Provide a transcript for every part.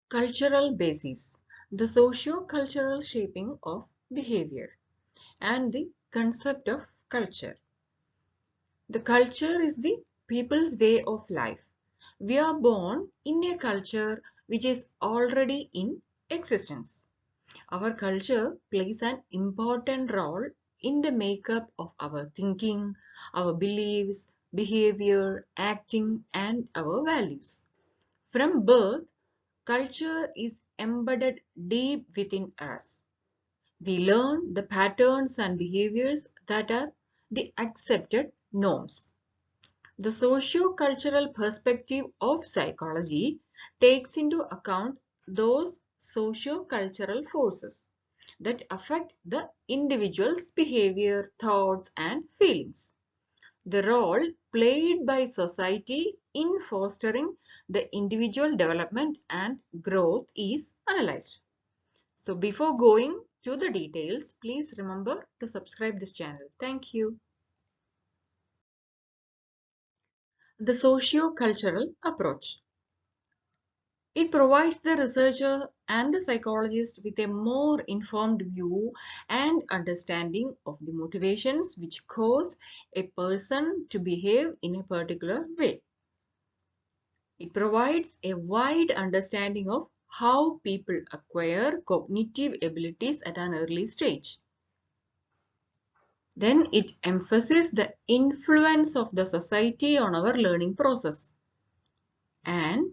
Cultural basis, the socio-cultural shaping of behavior, and the concept of culture. The culture is the people's way of life. We are born in a culture which is already in existence. Our culture plays an important role in the makeup of our thinking, our beliefs, behavior, acting, and our values. From birth, culture is embedded deep within us. We learn the patterns and behaviors that are the accepted norms. The socio-cultural perspective of psychology takes into account those socio-cultural forces that affect the individual's behavior, thoughts, and feelings. The role played by society in fostering the individual development and growth is analyzed. So before going to the details, please remember to subscribe this channel. Thank you. The socio-cultural approach. It provides the researcher and the psychologist with a more informed view and understanding of the motivations which cause a person to behave in a particular way. It provides a wide understanding of how people acquire cognitive abilities at an early stage. Then it emphasizes the influence of the society on our learning process. And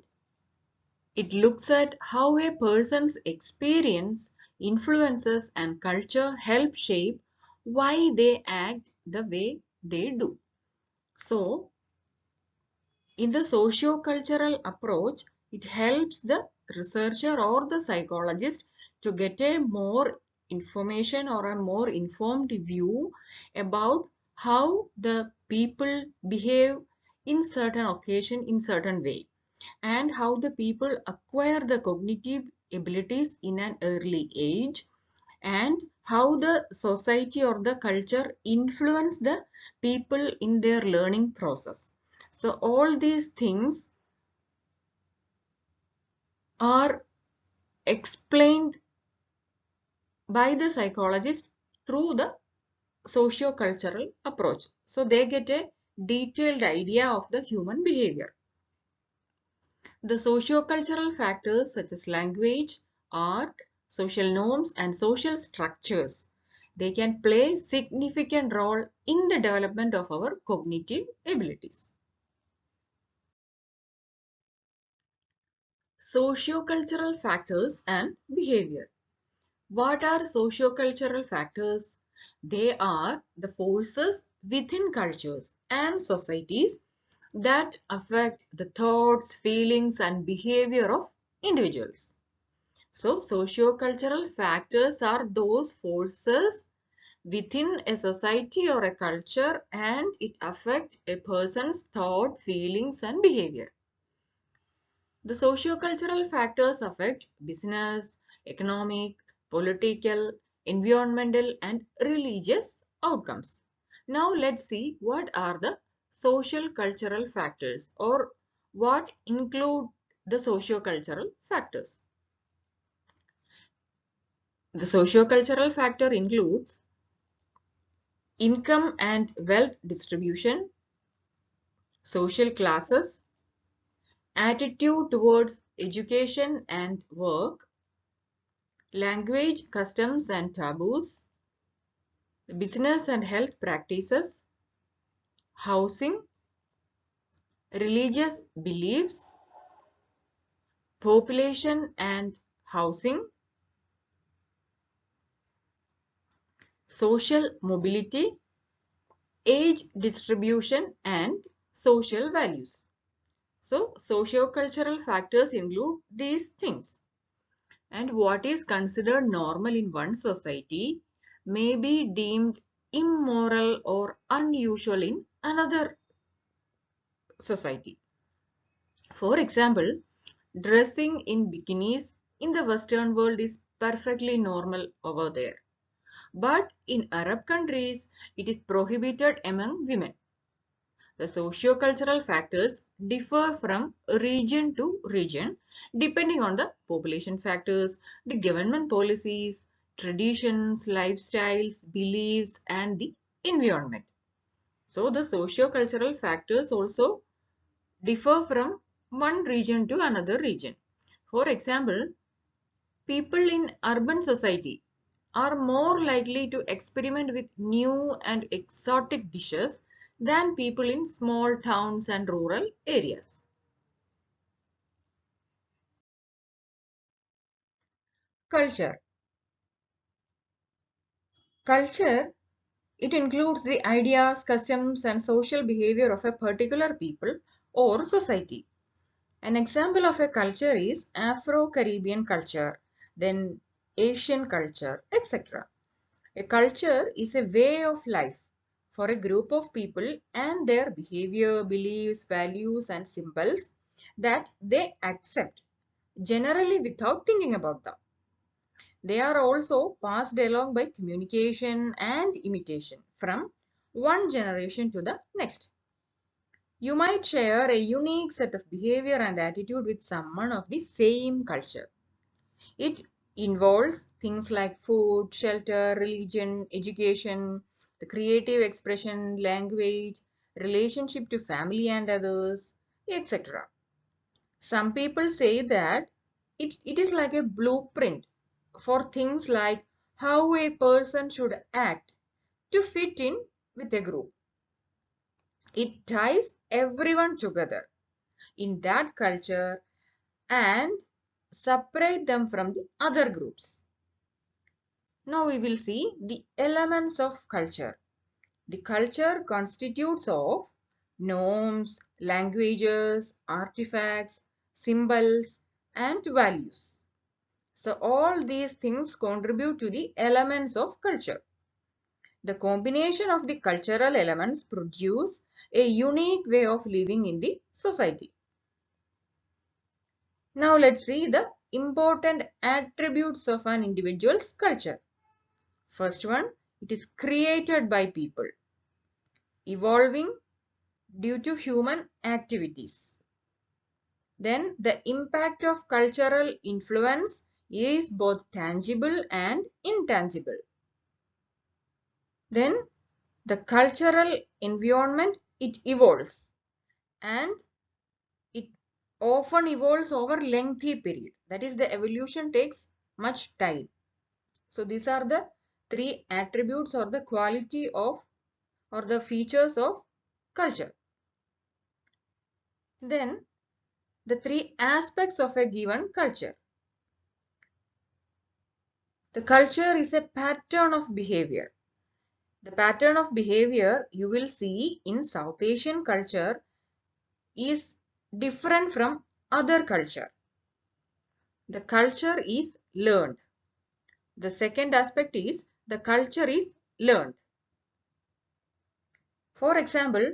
it looks at how a person's experience, influences, and culture help shape why they act the way they do. So, in the socio-cultural approach, it helps the researcher or the psychologist to get a more information or a more informed view about how the people behave in certain occasion in certain way, and how the people acquire the cognitive abilities in an early age, and how the society or the culture influence the people in their learning process. So all these things are explained by the psychologist through the socio-cultural approach. So they get a detailed idea of the human behavior. The socio-cultural factors such as language, art, social norms, and social structures, they can play significant role in the development of our cognitive abilities. Socio-cultural factors and behavior. What are socio-cultural factors? They are the forces within cultures and societies that affect the thoughts, feelings, and behavior of individuals. So, socio-cultural factors are those forces within a society or a culture, and it affects a person's thought, feelings, and behavior. The socio-cultural factors affect business, economic, political, environmental, and religious outcomes. Now let's see what are the social cultural factors, or what include the socio-cultural factors. The socio-cultural factor includes income and wealth distribution, social classes, attitude towards education and work, language, customs and taboos, business and health practices, housing, religious beliefs, population and housing, social mobility, age distribution, and social values. So, socio-cultural factors include these things. And what is considered normal in one society may be deemed immoral or unusual in another society. For example, dressing in bikinis in the Western world is perfectly normal over there. But in Arab countries, it is prohibited among women. The socio-cultural factors differ from region to region depending on the population factors, the government policies, traditions, lifestyles, beliefs, and the environment. So the socio-cultural factors also differ from one region to another region. For example, people in urban society are more likely to experiment with new and exotic dishes than people in small towns and rural areas. Culture. Culture, it includes the ideas, customs, and social behavior of a particular people or society. An example of a culture is Afro-Caribbean culture, then Asian culture, etc. A culture is a way of life for a group of people and their behavior, beliefs, values, and symbols that they accept, generally without thinking about them. They are also passed along by communication and imitation from one generation to the next. You might share a unique set of behavior and attitude with someone of the same culture. It involves things like food, shelter, religion, education, the creative expression, language, relationship to family and others, etc. Some people say that it is like a blueprint for things like how a person should act to fit in with a group. It ties everyone together in that culture and separate them from the other groups. Now we will see the elements of culture. The culture constitutes of norms, languages, artifacts, symbols, and values. So all these things contribute to the elements of culture. The combination of the cultural elements produce a unique way of living in the society. Now let's see the important attributes of an individual's culture. First one, it is created by people, evolving due to human activities. Then the impact of cultural influence is both tangible and intangible. Then the cultural environment, it evolves and it often evolves over lengthy period. That is, the evolution takes much time. So these are the three attributes or the quality of or the features of culture. Then the three aspects of a given culture. The culture is a pattern of behavior. The pattern of behavior you will see in South Asian culture is different from other culture. The culture is learned. The second aspect is the culture is learned. For example,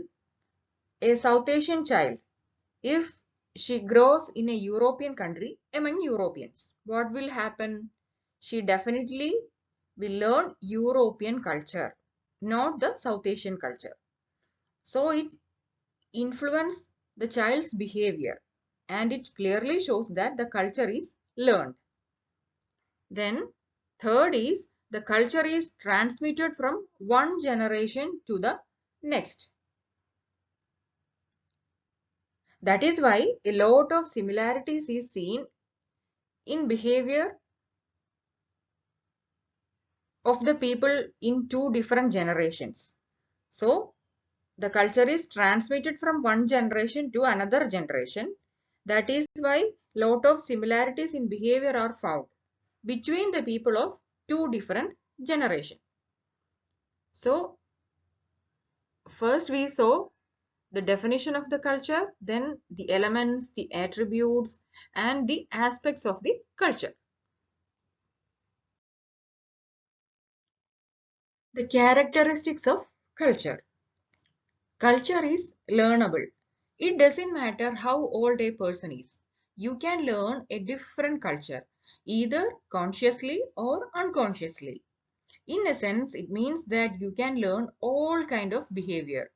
a South Asian child, if she grows in a European country among Europeans, what will happen? She definitely will learn European culture, not the South Asian culture. So it influences the child's behavior and it clearly shows that the culture is learned. Then third is the culture is transmitted from one generation to the next. That is why a lot of similarities is seen in behavior of the people in two different generations. So the culture is transmitted from one generation to another generation. That is why lot of similarities in behavior are found between the people of two different generations. So first we saw the definition of the culture, then the elements, the attributes, and the aspects of the culture. The characteristics of culture. Culture is learnable. It doesn't matter how old a person is. You can learn a different culture, either consciously or unconsciously. In a sense, it means that you can learn all kind of behavior.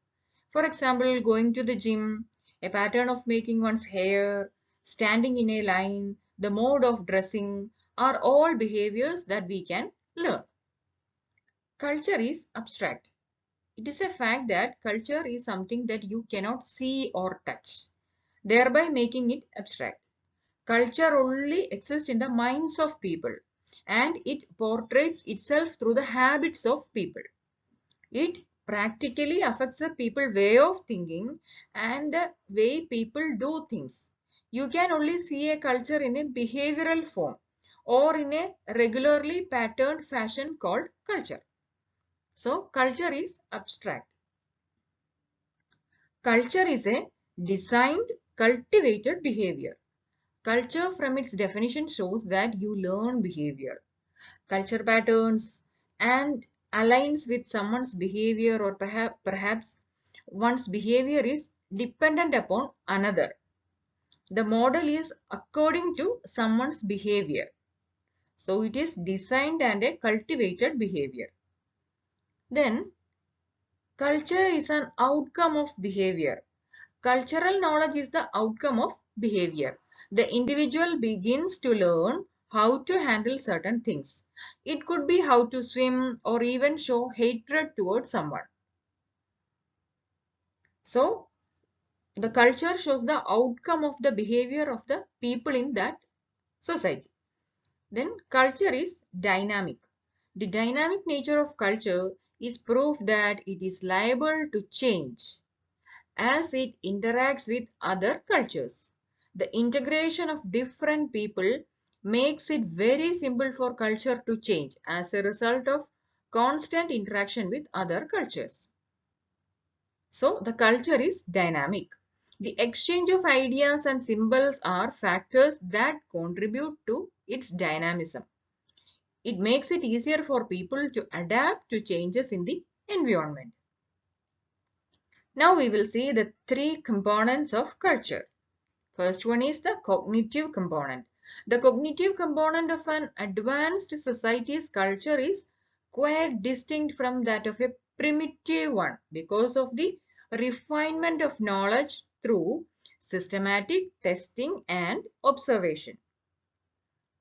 For example, going to the gym. a pattern of making one's hair, standing in a line, the mode of dressing are all behaviors that we can learn. Culture is abstract. It is a fact that culture is something that you cannot see or touch, thereby making it abstract. Culture only exists in the minds of people, and it portrays itself through the habits of people. It practically affects the people's way of thinking and the way people do things. You can only see a culture in a behavioral form or in a regularly patterned fashion called culture. So, culture is abstract. Culture is a designed, cultivated behavior. Culture from its definition shows that you learn behavior, culture patterns, and aligns with someone's behavior, or perhaps one's behavior is dependent upon another. The model is according to someone's behavior. So it is designed and a cultivated behavior. Then culture is an outcome of behavior. Cultural knowledge is the outcome of behavior. The individual begins to learn how to handle certain things. It could be how to swim or even show hatred towards someone. So, the culture shows the outcome of the behavior of the people in that society. Then, culture is dynamic. The dynamic nature of culture is proof that it is liable to change as it interacts with other cultures. The integration of different people makes it very simple for culture to change as a result of constant interaction with other cultures. So, the culture is dynamic. The exchange of ideas and symbols are factors that contribute to its dynamism. It makes it easier for people to adapt to changes in the environment. Now we will see the three components of culture. First one is the cognitive component. The cognitive component of an advanced society's culture is quite distinct from that of a primitive one because of the refinement of knowledge through systematic testing and observation.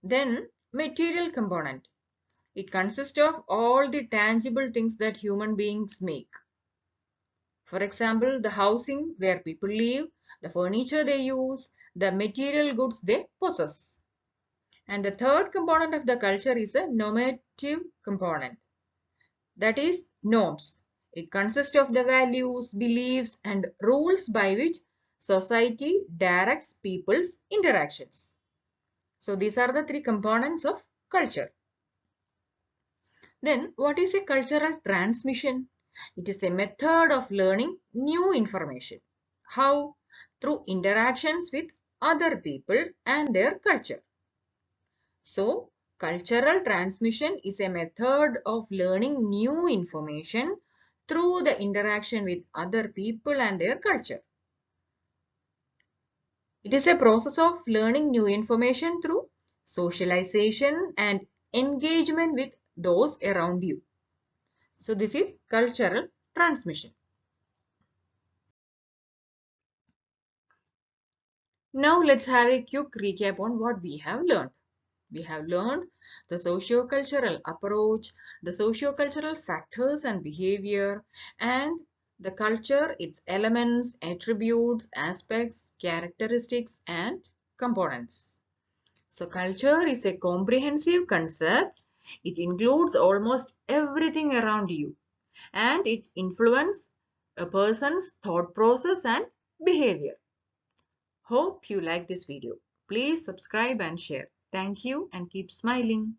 Then, material component. It consists of all the tangible things that human beings make. For example, the housing where people live, the furniture they use, the material goods they possess. And the third component of the culture is a normative component. That is norms. It consists of the values, beliefs, and rules by which society directs people's interactions. So these are the three components of culture. Then what is a cultural transmission? It is a method of learning new information. How? Through interactions with other people and their culture. So, cultural transmission is a method of learning new information through the interaction with other people and their culture. It is a process of learning new information through socialization and engagement with those around you. So, this is cultural transmission. Now, let's have a quick recap on what we have learned. We have learned the socio-cultural approach, the socio-cultural factors and behavior, and the culture, its elements, attributes, aspects, characteristics, and components. So, culture is a comprehensive concept. It includes almost everything around you, and it influences a person's thought process and behavior. Hope you like this video. Please subscribe and share. Thank you and keep smiling.